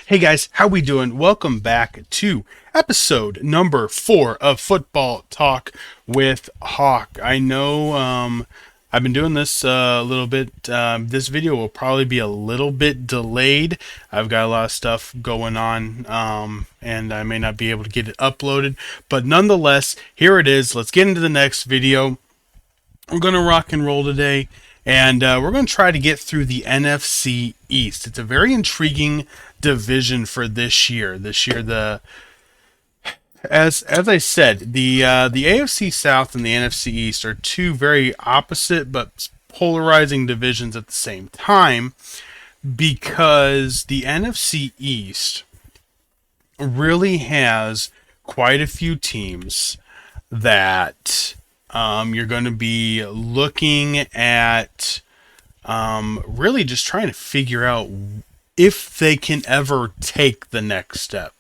Hey guys, how we doing? Welcome back to episode number 4 of Football Talk with Hawk. I know I've been doing this a little bit. This video will probably be a little bit delayed. I've got a lot of stuff going on, and I may not be able to get it uploaded. But nonetheless, here it is. Let's get into the next video. We're going to rock and roll today. And we're going to try to get through the NFC East. It's a very intriguing division for this year. As I said, the AFC South and the NFC East are two very opposite but polarizing divisions at the same time, because the NFC East really has quite a few teams that you're going to be looking at, really just trying to figure out if they can ever take the next step.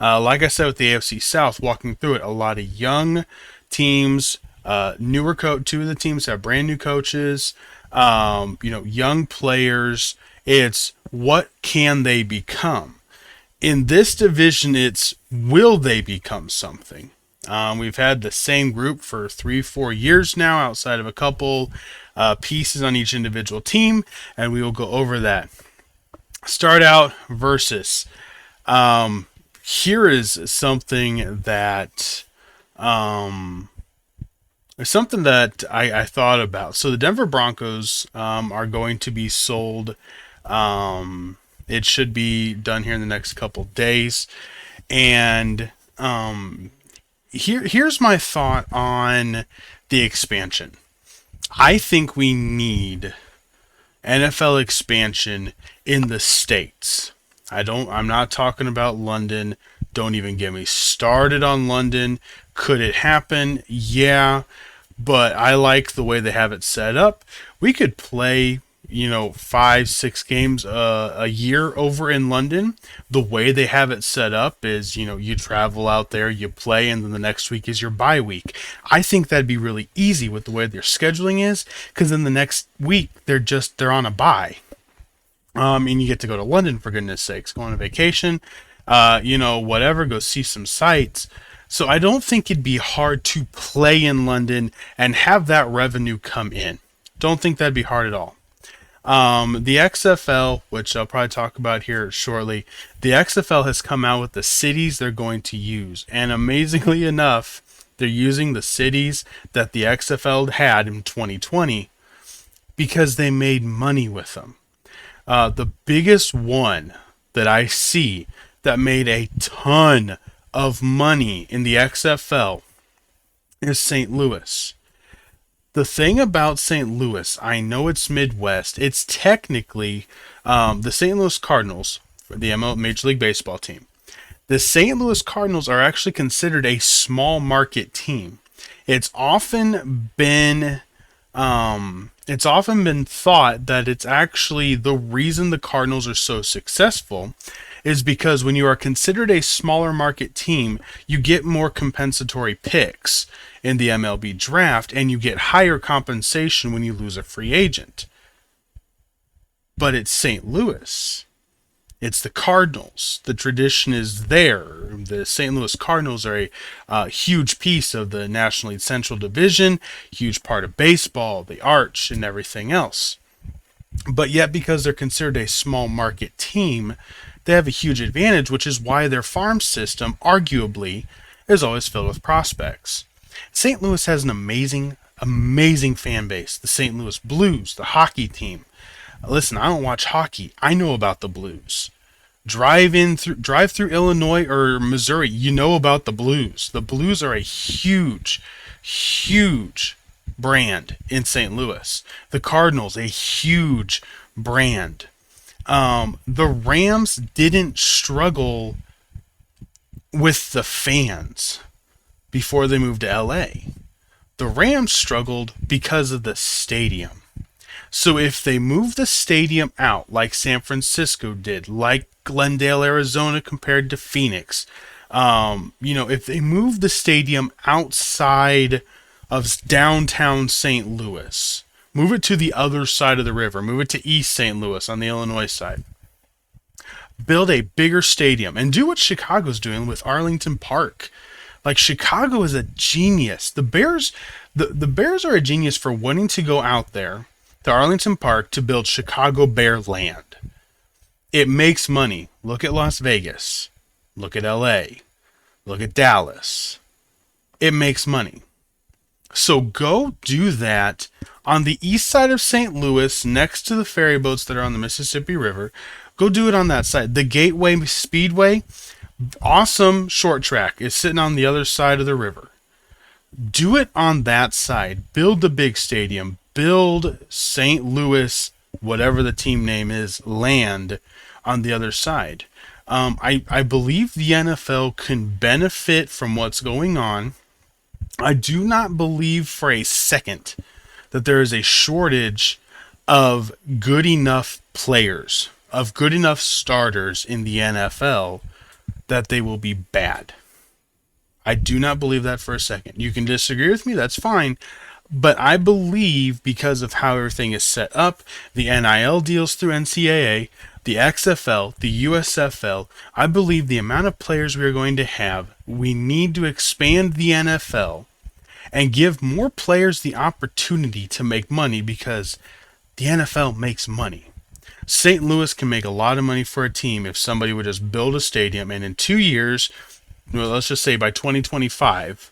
Like I said with the AFC South, walking through it, a lot of young teams, two of the teams have brand new coaches, young players. It's what can they become? In this division, it's will they become something? We've had the same group for 3-4 years now, outside of a couple pieces on each individual team, and we will go over that. Start out versus. Here is something that I thought about. So the Denver Broncos are going to be sold. It should be done here in the next couple days, and Here's my thought on the expansion. I think we need NFL expansion in the States. I'm not talking about London. Don't even get me started on London. Could it happen? Yeah, but I like the way they have it set up. We could play 5-6 games a year over in London. The way they have it set up is, you travel out there, you play, and then the next week is your bye week. I think that'd be really easy with the way their scheduling is, because then the next week they're on a bye. And you get to go to London, for goodness sakes, go on a vacation, whatever, go see some sights. So I don't think it'd be hard to play in London and have that revenue come in. Don't think that'd be hard at all. The XFL, which I'll probably talk about here shortly, the XFL has come out with the cities they're going to use. And amazingly enough, they're using the cities that the XFL had in 2020 because they made money with them. The biggest one that I see that made a ton of money in the XFL is St. Louis. The thing about St. Louis, I know it's Midwest. It's technically the St. Louis Cardinals, the Major League Baseball team. The St. Louis Cardinals are actually considered a small market team. It's often been thought that it's actually the reason the Cardinals are so successful is because when you are considered a smaller market team, you get more compensatory picks in the MLB draft, and you get higher compensation when you lose a free agent. But it's St. Louis. It's the Cardinals. The tradition is there. The St. Louis Cardinals are a huge piece of the National League Central Division, huge part of baseball, the arch, and everything else. But yet, because they're considered a small market team, they have a huge advantage, which is why their farm system, arguably, is always filled with prospects. St. Louis has an amazing fan base. The St. Louis Blues, the hockey team. Listen, I don't watch hockey. I know about the Blues. Drive through Illinois or Missouri, you know about the Blues. The Blues are a huge brand in St. Louis. The Cardinals, a huge brand. The Rams didn't struggle with the fans before they moved to LA. The Rams struggled because of the stadium. So if they move the stadium out like San Francisco did, like Glendale, Arizona compared to Phoenix, if they move the stadium outside of downtown St. Louis, move it to the other side of the river, move it to East St. Louis on the Illinois side, Build a bigger stadium and do what Chicago's doing with Arlington Park. Like, Chicago is a genius. The Bears are a genius for wanting to go out there to Arlington Park to build Chicago Bear land. It makes money. Look at Las Vegas. Look at LA. Look at Dallas. It makes money. So go do that on the east side of St. Louis, next to the ferry boats that are on the Mississippi River. Go do it on that side. The Gateway Speedway, awesome short track, is sitting on the other side of the river. Do it on that side. Build the big stadium. Build St. Louis, whatever the team name is, land on the other side. I believe the NFL can benefit from what's going on. I do not believe for a second that there is a shortage of good enough players, of good enough starters in the NFL that they will be bad. I do not believe that for a second. You can disagree with me, that's fine. But I believe, because of how everything is set up, the NIL deals through NCAA, the XFL, the USFL, I believe the amount of players we are going to have, we need to expand the NFL and give more players the opportunity to make money, because the NFL makes money. St. Louis can make a lot of money for a team if somebody would just build a stadium, and in 2 years, well, let's just say by 2025,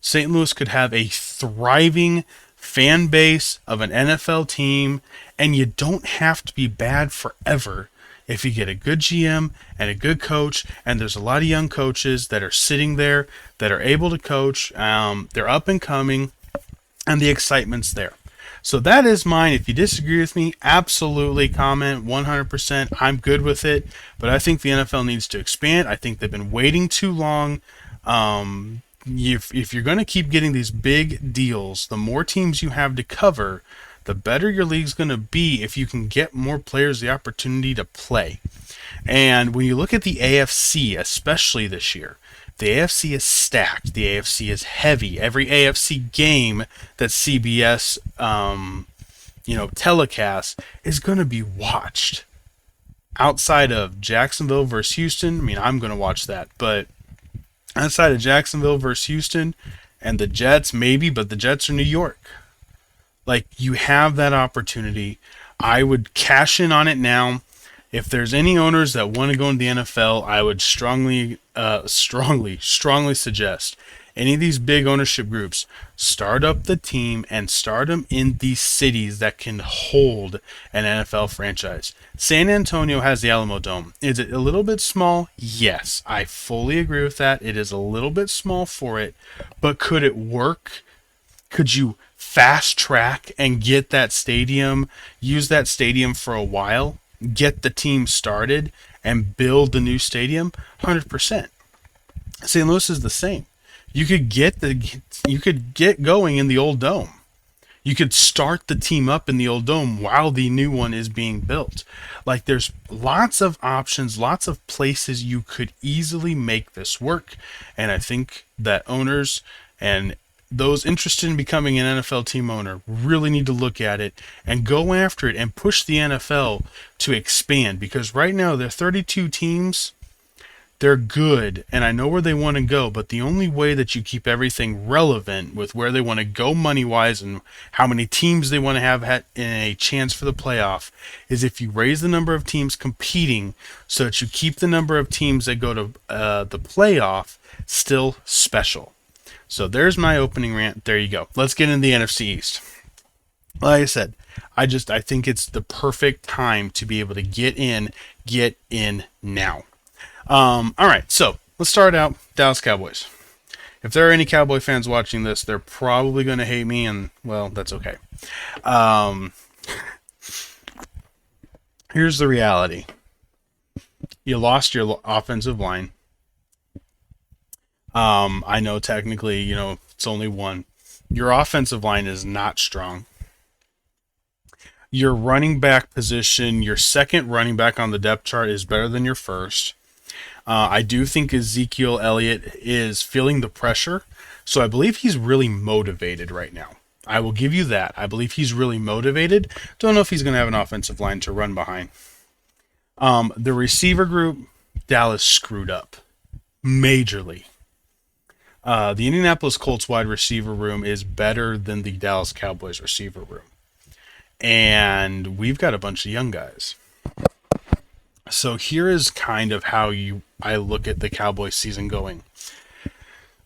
St. Louis could have a thriving fan base of an NFL team, and you don't have to be bad forever if you get a good GM and a good coach, and there's a lot of young coaches that are sitting there that are able to coach. They're up and coming, and the excitement's there. So that is mine. If you disagree with me, absolutely comment 100%. I'm good with it, but I think the NFL needs to expand. I think they've been waiting too long. If you're going to keep getting these big deals, the more teams you have to cover, the better your league's going to be if you can get more players the opportunity to play. And when you look at the AFC, especially this year, the AFC is stacked. The AFC is heavy. Every AFC game that CBS, telecasts is going to be watched. Outside of Jacksonville versus Houston, I mean, I'm going to watch that, but outside of Jacksonville versus Houston and the Jets, maybe, but the Jets are New York. Like, you have that opportunity. I would cash in on it now. If there's any owners that want to go into the NFL, I would strongly suggest any of these big ownership groups start up the team and start them in these cities that can hold an NFL franchise. San Antonio has the Alamo Dome. Is it a little bit small? Yes, I fully agree with that. It is a little bit small for it, but could it work? Could you fast track and get that stadium, use that stadium for a while, get the team started, and build the new stadium? 100%. St. Louis is the same. You could get going in the old dome. You could start the team up in the old dome while the new one is being built. Like, there's lots of options, lots of places you could easily make this work. And I think that owners and those interested in becoming an NFL team owner really need to look at it and go after it and push the NFL to expand, because right now they're 32 teams. They're good, and I know where they want to go, but the only way that you keep everything relevant with where they want to go money-wise and how many teams they want to have in a chance for the playoff is if you raise the number of teams competing so that you keep the number of teams that go to the playoff still special. So there's my opening rant. There you go. Let's get into the NFC East. Like I said, I think it's the perfect time to be able to get in now. All right, so let's start out Dallas Cowboys. If there are any Cowboy fans watching this, they're probably going to hate me, and, well, that's okay. Here's the reality. You lost your offensive line. I know technically, it's only one. Your offensive line is not strong. Your running back position, your second running back on the depth chart is better than your first. I do think Ezekiel Elliott is feeling the pressure, so I believe he's really motivated right now. I will give you that. I believe he's really motivated. Don't know if he's going to have an offensive line to run behind. The receiver group, Dallas screwed up majorly. The Indianapolis Colts wide receiver room is better than the Dallas Cowboys receiver room. And we've got a bunch of young guys. So here is kind of how I look at the Cowboys season going.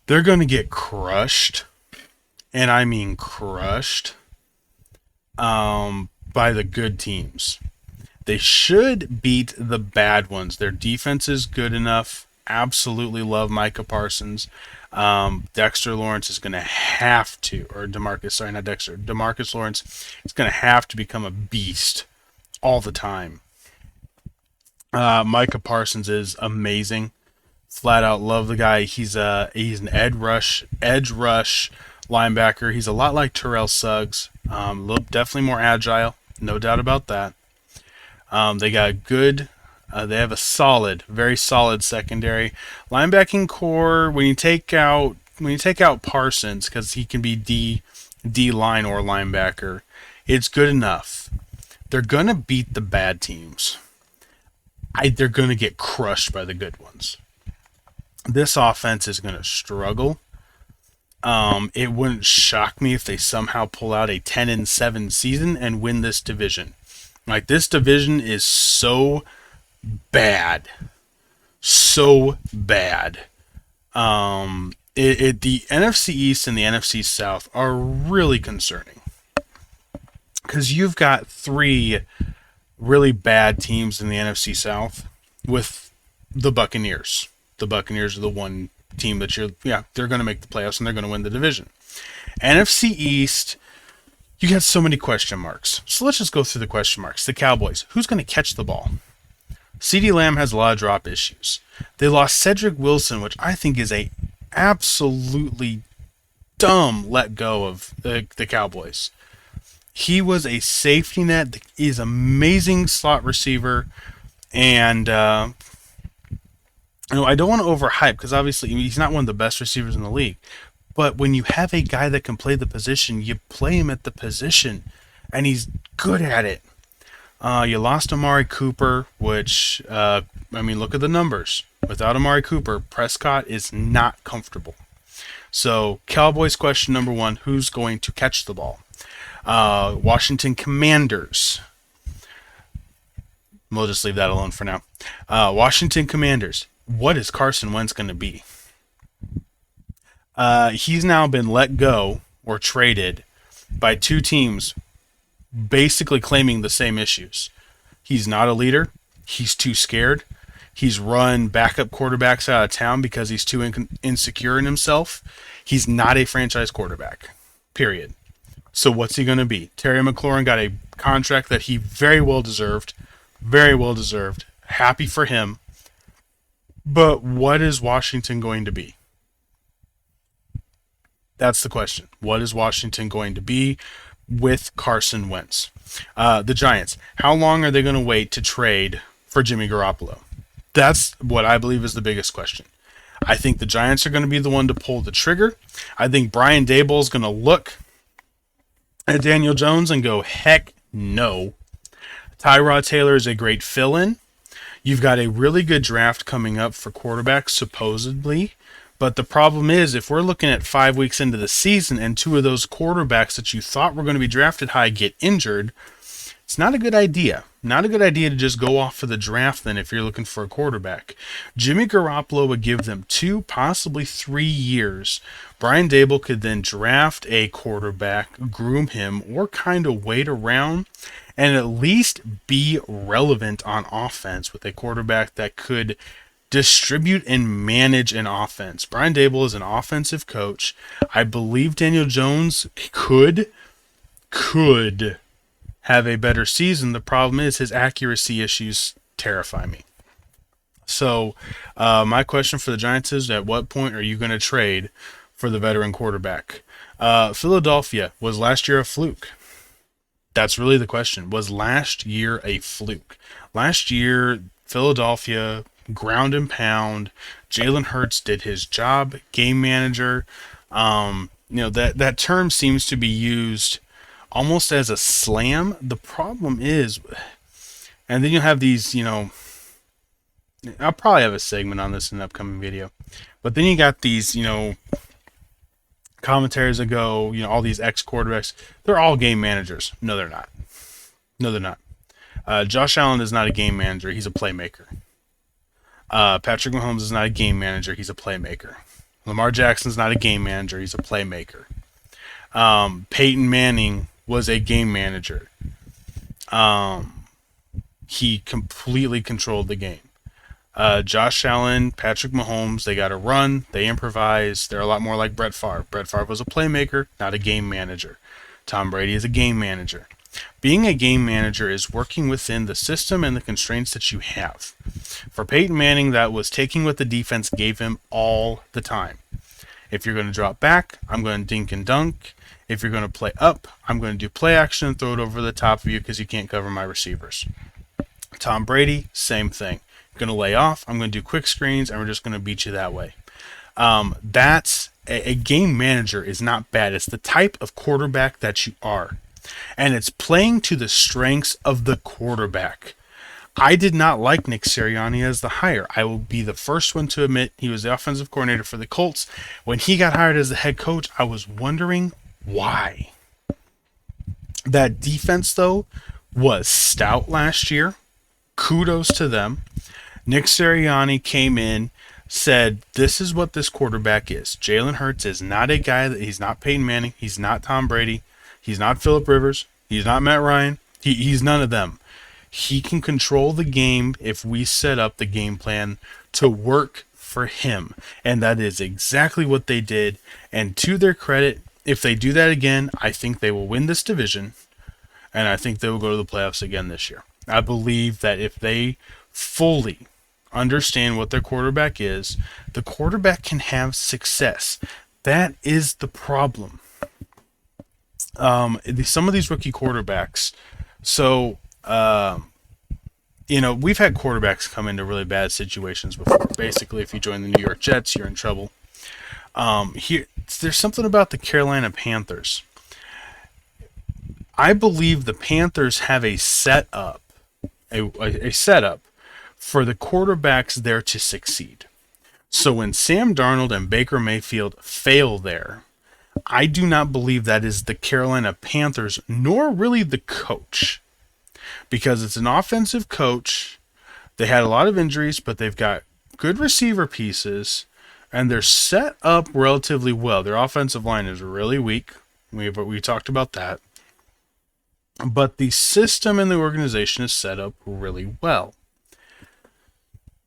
They're going to get crushed, and I mean crushed, by the good teams. They should beat the bad ones. Their defense is good enough. Absolutely love Micah Parsons. Dexter Lawrence is going to have to, or DeMarcus, sorry, not Dexter. DeMarcus Lawrence is going to have to become a beast all the time. Micah Parsons is amazing. Flat out love the guy. He's an edge rush linebacker. He's a lot like Terrell Suggs. Definitely more agile, no doubt about that. They got good. They have a solid, very solid secondary linebacking core. When you take out Parsons, because he can be D line or linebacker, it's good enough. They're gonna beat the bad teams. They're gonna get crushed by the good ones. This offense is gonna struggle. It wouldn't shock me if they somehow pull out a 10-7 season and win this division. Like, this division is so bad. So bad. The NFC East and the NFC South are really concerning. Because you've got three really bad teams in the NFC South with the Buccaneers. The Buccaneers are the one team that they're going to make the playoffs and they're going to win the division. NFC East, you got so many question marks. So let's just go through the question marks. The Cowboys, who's going to catch the ball? CeeDee Lamb has a lot of drop issues. They lost Cedric Wilson, which I think is a absolutely dumb let go of the Cowboys. He was a safety net. He's an amazing slot receiver. And I don't want to overhype because obviously he's not one of the best receivers in the league. But when you have a guy that can play the position, you play him at the position. And he's good at it. You lost Amari Cooper, which, look at the numbers. Without Amari Cooper, Prescott is not comfortable. So, Cowboys question number one, who's going to catch the ball? Washington Commanders. We'll just leave that alone for now. Washington Commanders. What is Carson Wentz going to be? He's now been let go or traded by two teams basically claiming the same issues. He's not a leader. He's too scared. He's run backup quarterbacks out of town because he's too insecure in himself. He's not a franchise quarterback, period. So what's he going to be? Terry McLaurin got a contract that he very well deserved. Very well deserved. Happy for him. But what is Washington going to be? That's the question. What is Washington going to be with Carson Wentz? The Giants. How long are they going to wait to trade for Jimmy Garoppolo? That's what I believe is the biggest question. I think the Giants are going to be the one to pull the trigger. I think Brian Daboll is going to look at Daniel Jones and go, heck no. Tyrod Taylor is a great fill-in. You've got a really good draft coming up for quarterbacks, supposedly. But the problem is, if we're looking at 5 weeks into the season and two of those quarterbacks that you thought were going to be drafted high get injured, it's not a good idea. Not a good idea to just go off for the draft then if you're looking for a quarterback. Jimmy Garoppolo would give them 2, possibly 3 years. Brian Daboll could then draft a quarterback, groom him, or kind of wait around and at least be relevant on offense with a quarterback that could distribute and manage an offense. Brian Daboll is an offensive coach. I believe Daniel Jones could have a better season. The problem is his accuracy issues terrify me. So my question for the Giants is, at what point are you going to trade for the veteran quarterback? Philadelphia, was last year a fluke? That's really the question. Was last year a fluke? Last year, Philadelphia, ground and pound. Jalen Hurts did his job. Game manager. That term seems to be used almost as a slam. The problem is, and then you have these, I'll probably have a segment on this in an upcoming video. But then you got these, commentators that go, all these ex quarterbacks. They're all game managers. No, they're not. No, they're not. Josh Allen is not a game manager. He's a playmaker. Patrick Mahomes is not a game manager. He's a playmaker. Lamar Jackson's not a game manager. He's a playmaker. Peyton Manning was a game manager. He completely controlled the game. Josh Allen, Patrick Mahomes, they got to run, they improvise. They're a lot more like Brett Favre. Brett Favre was a playmaker, not a game manager. Tom Brady is a game manager. Being a game manager is working within the system and the constraints that you have. For Peyton Manning, that was taking what the defense gave him all the time. If you're going to drop back, I'm going to dink and dunk. If you're going to play up, I'm going to do play action and throw it over the top of you because you can't cover my receivers. Tom Brady, same thing. Going to lay off, I'm going to do quick screens, and we're just going to beat you that way. That's a game manager is not bad. It's the type of quarterback that you are. And it's playing to the strengths of the quarterback. I did not like Nick Sirianni as the hire. I will be the first one to admit he was the offensive coordinator for the Colts. When he got hired as the head coach, I was wondering why. That defense, though, was stout last year. Kudos to them. Nick Sirianni came in, said, this is what this quarterback is. Jalen Hurts is not a guy he's not Peyton Manning. He's not Tom Brady. He's not Phillip Rivers. He's not Matt Ryan. He's none of them. He can control the game if we set up the game plan to work for him. And that is exactly what they did. And to their credit, if they do that again, I think they will win this division. And I think they will go to the playoffs again this year. I believe that if they fully understand what their quarterback is, the quarterback can have success. That is the problem. Some of these rookie quarterbacks, we've had quarterbacks come into really bad situations before. Basically, if you join the New York Jets, you're in trouble. There's something about the Carolina Panthers. I believe the Panthers have a setup for the quarterbacks there to succeed. So when Sam Darnold and Baker Mayfield fail there, I do not believe that is the Carolina Panthers, nor really the coach. Because it's an offensive coach. They had a lot of injuries, but they've got good receiver pieces, and they're set up relatively well. Their offensive line is really weak. We talked about that. But the system and the organization is set up really well.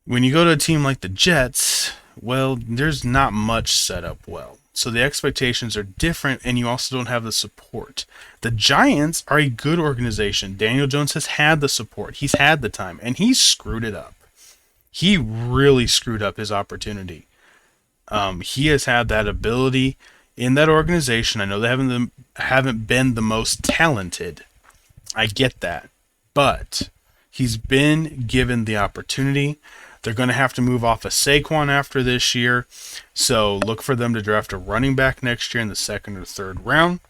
When you go to a team like the Jets, well, there's not much set up well. So the expectations are different, and you also don't have the support. The Giants are a good organization. Daniel Jones has had the support. He's had the time, and he's screwed it up. He really screwed up his opportunity. He has had that ability in that organization. I know they haven't been the most talented. I get that. But he's been given the opportunity. They're going to have to move off of Saquon after this year. So look for them to draft a running back next year in the second or third round.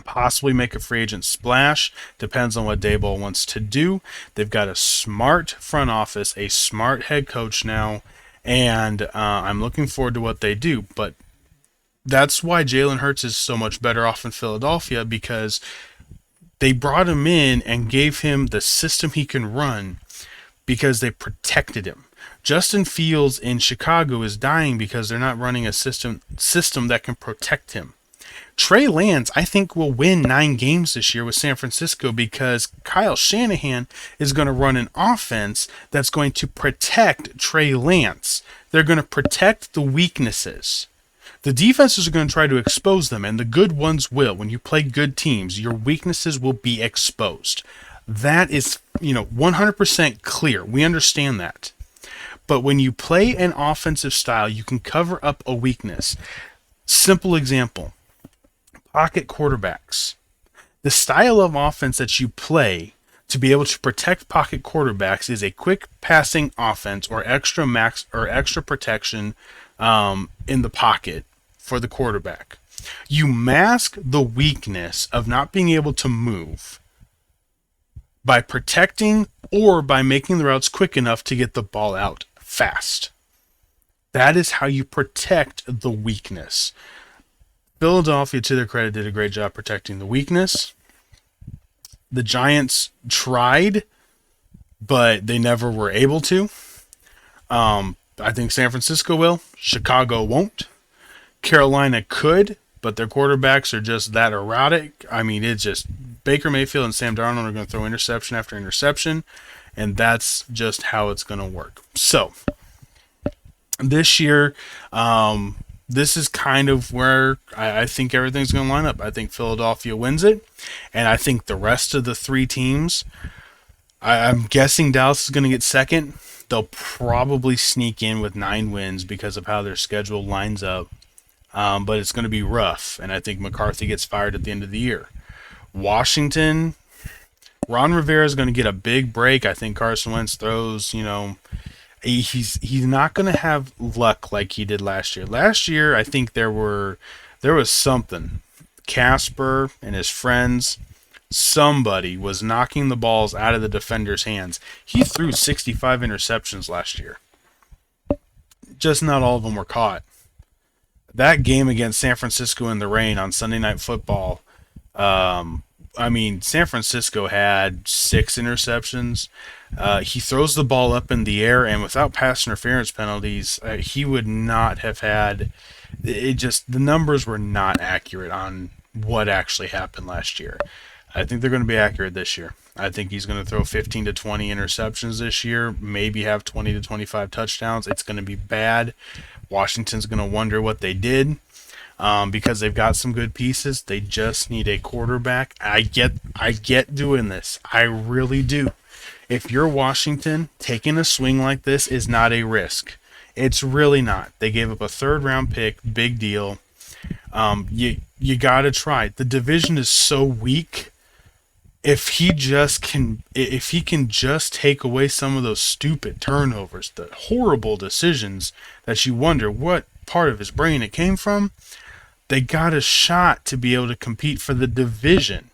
Possibly make a free agent splash. Depends on what Daboll wants to do. They've got a smart front office, a smart head coach now. And I'm looking forward to what they do. But that's why Jalen Hurts is so much better off in Philadelphia, because they brought him in and gave him the system he can run because they protected him. Justin Fields in Chicago is dying because they're not running a system that can protect him. Trey Lance, I think, will win 9 games this year with San Francisco because Kyle Shanahan is going to run an offense that's going to protect Trey Lance. They're going to protect the weaknesses. The defenses are going to try to expose them, and the good ones will. When you play good teams, your weaknesses will be exposed. That is, 100% clear. We understand that. But when you play an offensive style, you can cover up a weakness. Simple example. Pocket quarterbacks. The style of offense that you play to be able to protect pocket quarterbacks is a quick passing offense or extra protection in the pocket for the quarterback. You mask the weakness of not being able to move by protecting or by making the routes quick enough to get the ball out fast. That is how you protect the weakness. Philadelphia, to their credit, did a great job protecting the weakness. The Giants tried, but they never were able to. I think San Francisco will. Chicago won't. Carolina could, but their quarterbacks are just that erratic. I mean, it's just Baker Mayfield and Sam Darnold are going to throw interception after interception, and that's just how it's going to work. So, this year, this is kind of where I think everything's going to line up. I think Philadelphia wins it, and I think the rest of the three teams, I'm guessing Dallas is going to get second. They'll probably sneak in with 9 wins because of how their schedule lines up. But it's going to be rough, and I think McCarthy gets fired at the end of the year. Washington, Ron Rivera is going to get a big break. I think Carson Wentz throws, he's not going to have luck like he did last year. Last year, I think there was something. Casper and his friends, somebody was knocking the balls out of the defender's hands. He threw 65 interceptions last year. Just not all of them were caught. That game against San Francisco in the rain on Sunday Night Football, San Francisco had 6 interceptions. He throws the ball up in the air, and without pass interference penalties, he would not have had it. Just the numbers were not accurate on what actually happened last year. I think they're going to be accurate this year. I think he's going to throw 15 to 20 interceptions this year, maybe have 20 to 25 touchdowns. It's going to be bad. Washington's going to wonder what they did because they've got some good pieces. They just need a quarterback. I get doing this. I really do. If you're Washington, taking a swing like this is not a risk. It's really not. They gave up a 3rd-round pick, big deal. You got to try. The division is so weak. If he can just take away some of those stupid turnovers, the horrible decisions that you wonder what part of his brain it came from, they got a shot to be able to compete for the division,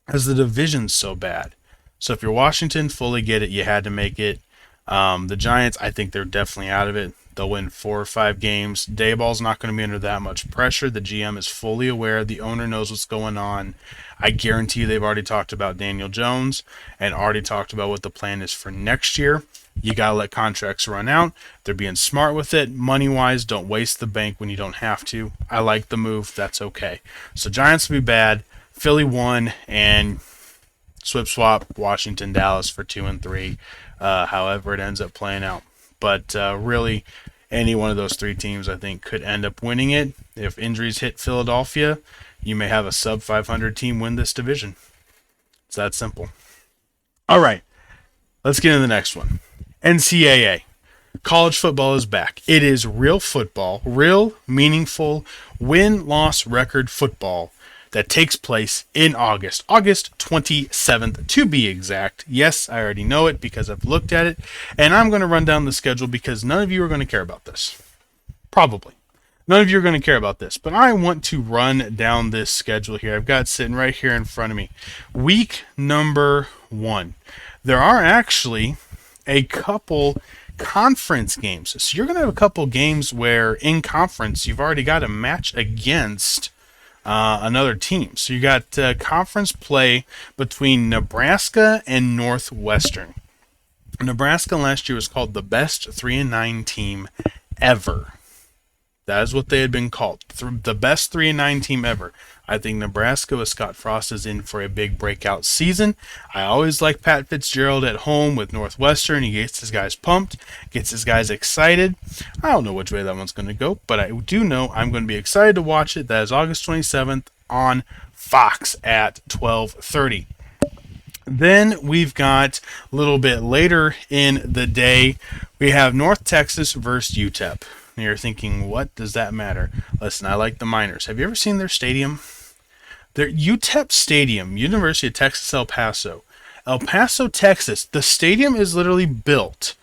as the division's so bad. So if you're Washington, fully get it. You had to make it. The Giants, I think they're definitely out of it. They'll win 4 or 5 games. Dayball's not going to be under that much pressure. The GM is fully aware. The owner knows what's going on. I guarantee you they've already talked about Daniel Jones and already talked about what the plan is for next year. You got to let contracts run out. They're being smart with it. Money-wise, don't waste the bank when you don't have to. I like the move. That's okay. So Giants will be bad. Philly won, and swap Washington, Dallas for 2 and 3. However it ends up playing out. But really, any one of those 3 teams, I think, could end up winning it. If injuries hit Philadelphia, you may have a sub-500 team win this division. It's that simple. All right, let's get into the next one. NCAA. College football is back. It is real football, real, meaningful, win-loss record football that takes place in August 27th to be exact. Yes, I already know it because I've looked at it, and I'm going to run down the schedule because none of you are going to care about this. Probably. None of you are going to care about this, but I want to run down this schedule here. I've got it sitting right here in front of me. Week number 1. There are actually a couple conference games. So you're going to have a couple games where in conference you've already got a match against another team. So you got conference play between Nebraska and Northwestern. Nebraska last year was called the best 3-9 team ever. That is what they had been called. The best 3-9 team ever. I think Nebraska with Scott Frost is in for a big breakout season. I always like Pat Fitzgerald at home with Northwestern. He gets his guys pumped, gets his guys excited. I don't know which way that one's going to go, but I do know I'm going to be excited to watch it. That is August 27th on Fox at 12:30. Then we've got a little bit later in the day, we have North Texas versus UTEP. And you're thinking, what does that matter? Listen, I like the Miners. Have you ever seen their stadium? Their UTEP Stadium, University of Texas, El Paso. El Paso, Texas. The stadium is literally built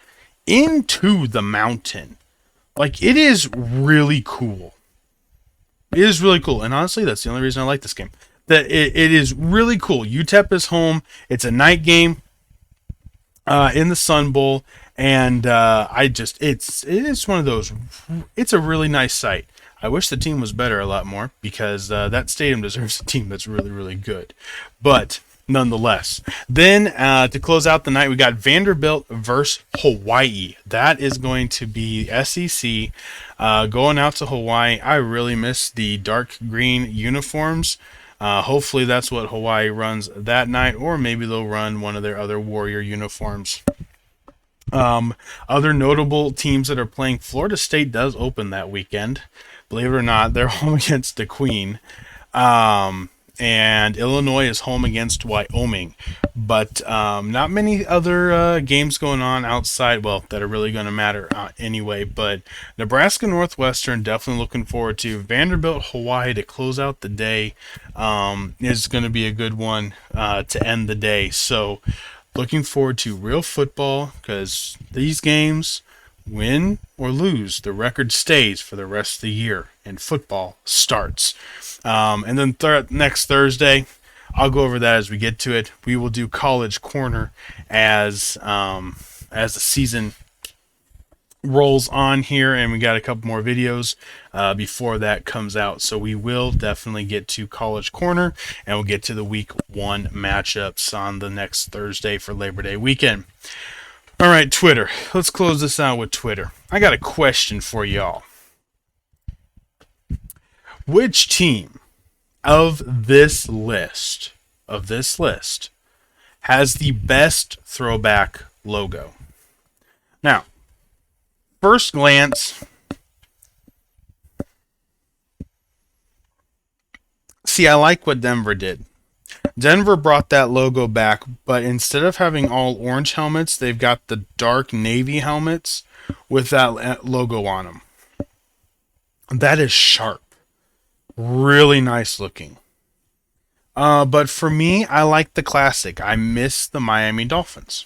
into the mountain. Like, it is really cool. It is really cool. And honestly, that's the only reason I like this game. that it is really cool. UTEP is home. It's a night game in the Sun Bowl, and it's one of those. It's a really nice sight. I wish the team was better a lot more because that stadium deserves a team that's really, really good. But nonetheless, then to close out the night, we got Vanderbilt versus Hawaii. That is going to be SEC going out to Hawaii. I really miss the dark green uniforms. Hopefully that's what Hawaii runs that night, or maybe they'll run one of their other Warrior uniforms. Other notable teams that are playing, Florida State does open that weekend. Believe it or not, they're home against the Queen. And Illinois is home against Wyoming. But not many other games going on outside, well, that are really going to matter anyway. But Nebraska Northwestern, definitely looking forward to. Vanderbilt, Hawaii to close out the day is going to be a good one to end the day. So looking forward to real football, because these games, win or lose, the record stays for the rest of the year, and football starts. And then next Thursday, I'll go over that as we get to it. We will do College Corner as the season rolls on here, and we got a couple more videos before that comes out. So we will definitely get to College Corner, and we'll get to the Week 1 matchups on the next Thursday for Labor Day weekend. All right, Twitter. Let's close this out with Twitter. I got a question for y'all. Which team of this list has the best throwback logo? Now, first glance, see, I like what Denver did. Denver brought that logo back, but instead of having all orange helmets, they've got the dark navy helmets with that logo on them. That is sharp. Really nice looking. But for me, I like the classic. I miss the Miami Dolphins.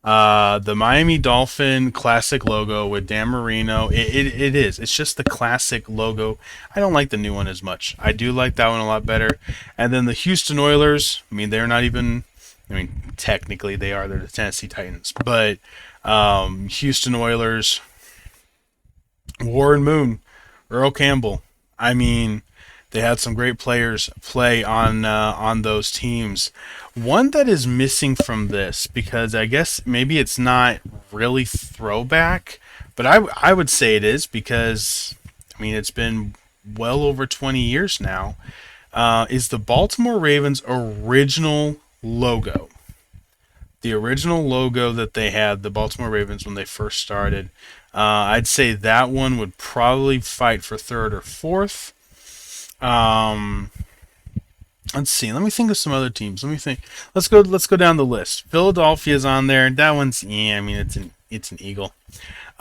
The Miami Dolphin classic logo with Dan Marino. It is. It's just the classic logo. I don't like the new one as much. I do like that one a lot better. And then the Houston Oilers. I mean, they're not even. I mean, technically they are. They're the Tennessee Titans. But Houston Oilers. Warren Moon, Earl Campbell. I mean, they had some great players play on those teams. One that is missing from this, because I guess maybe it's not really throwback, but I would say it is, because I mean it's been well over 20 years now, is the Baltimore Ravens original logo. The original logo that they had, the Baltimore Ravens, when they first started. I'd say that one would probably fight for third or fourth. Let's see. Let me think of some other teams. Let me think. Let's go down the list. Philadelphia's on there. That one's, yeah, I mean, it's an eagle.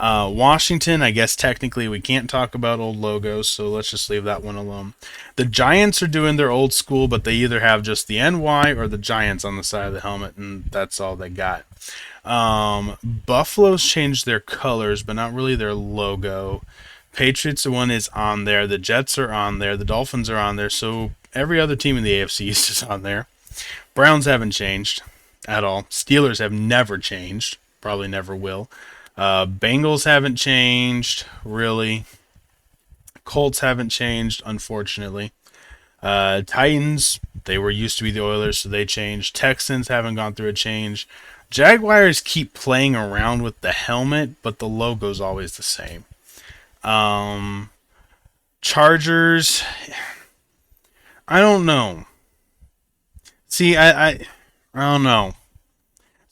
Washington, I guess technically we can't talk about old logos, so let's just leave that one alone. The Giants are doing their old school, but they either have just the NY or the Giants on the side of the helmet, and that's all they got. Buffalo's changed their colors, but not really their logo. Patriots one is on there. The Jets are on there. The Dolphins are on there. So every other team in the AFC East is on there. Browns haven't changed at all. Steelers have never changed. Probably never will. Bengals haven't changed, really. Colts haven't changed, unfortunately. Titans, they were used to be the Oilers, so they changed. Texans haven't gone through a change. Jaguars keep playing around with the helmet, but the logo's always the same. Chargers, I don't know. See, I don't know.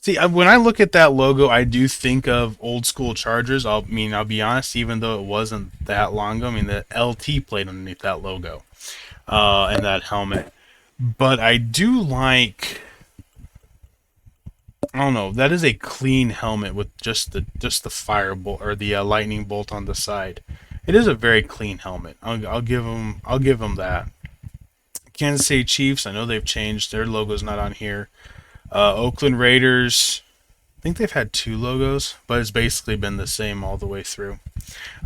See, when I look at that logo, I do think of old school Chargers. I'll be honest, even though it wasn't that long ago. I mean, the LT played underneath that logo, and that helmet. But I do like, I don't know. That is a clean helmet with just the firebolt or the lightning bolt on the side. It is a very clean helmet. I'll give them that. Kansas City Chiefs, I know they've changed. Their logo's not on here. Oakland Raiders, I think they've had two logos, but it's basically been the same all the way through.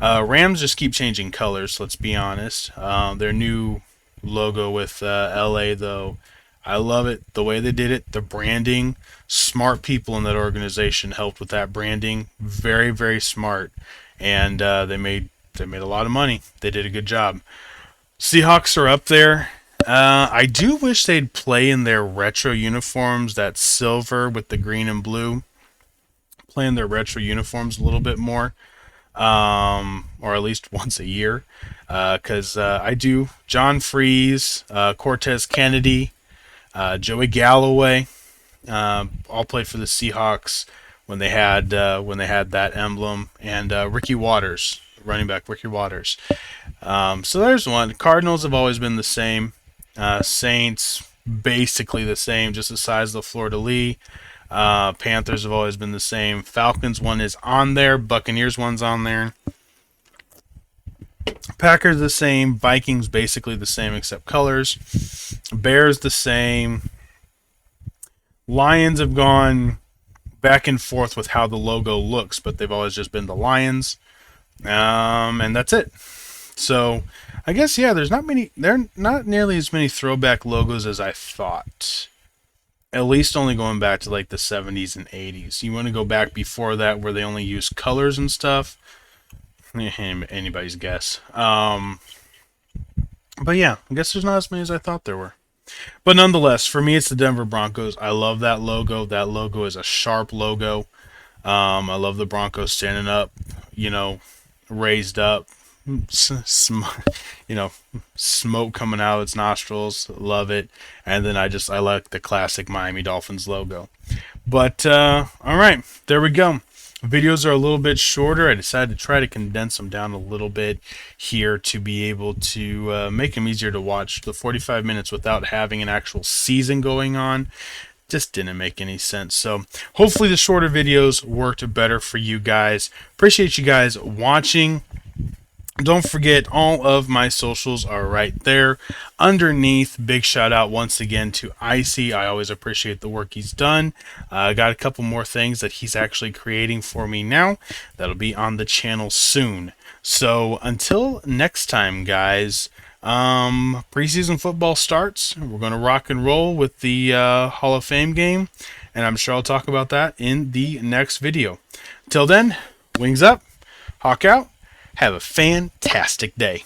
Rams just keep changing colors, let's be honest. Their new logo with LA though. I love it the way they did it. The branding, smart people in that organization helped with that branding. Very very smart, and they made a lot of money. They did a good job. Seahawks are up there. I do wish they'd play in their retro uniforms, that silver with the green and blue. Play in their retro uniforms a little bit more, or at least once a year. Because I do. John Freeze, Cortez Kennedy, Joey Galloway, all played for the Seahawks when they had that emblem, and Ricky Waters, running back Ricky Waters. So there's one. Cardinals have always been the same. Saints basically the same, just the size of the fleur de lis. Panthers have always been the same. Falcons one is on there. Buccaneers one's on there. Packers the same. Vikings basically the same except colors. Bears the same. Lions have gone back and forth with how the logo looks, but they've always just been the Lions. And that's it. So I guess there's not many. There are not nearly as many throwback logos as I thought. At least only going back to like the 70s and 80s. You want to go back before that where they only use colors and stuff? Anybody's guess. But yeah, I guess there's not as many as I thought there were. But nonetheless, for me, it's the Denver Broncos. I love that logo. That logo is a sharp logo. I love the Broncos standing up, raised up, smoke coming out of its nostrils. Love it. And then I like the classic Miami Dolphins logo. But all right, there we go. Videos are a little bit shorter. I decided to try to condense them down a little bit here to be able to make them easier to watch. The 45 minutes without having an actual season going on just didn't make any sense. So hopefully the shorter videos worked better for you guys. Appreciate you guys watching. Don't forget, all of my socials are right there underneath. Big shout out once again to Icy. I always appreciate the work he's done. I got a couple more things that he's actually creating for me now that'll be on the channel soon. So until next time, guys, preseason football starts. We're going to rock and roll with the Hall of Fame game, and I'm sure I'll talk about that in the next video. Till then, wings up, hawk out. Have a fantastic day.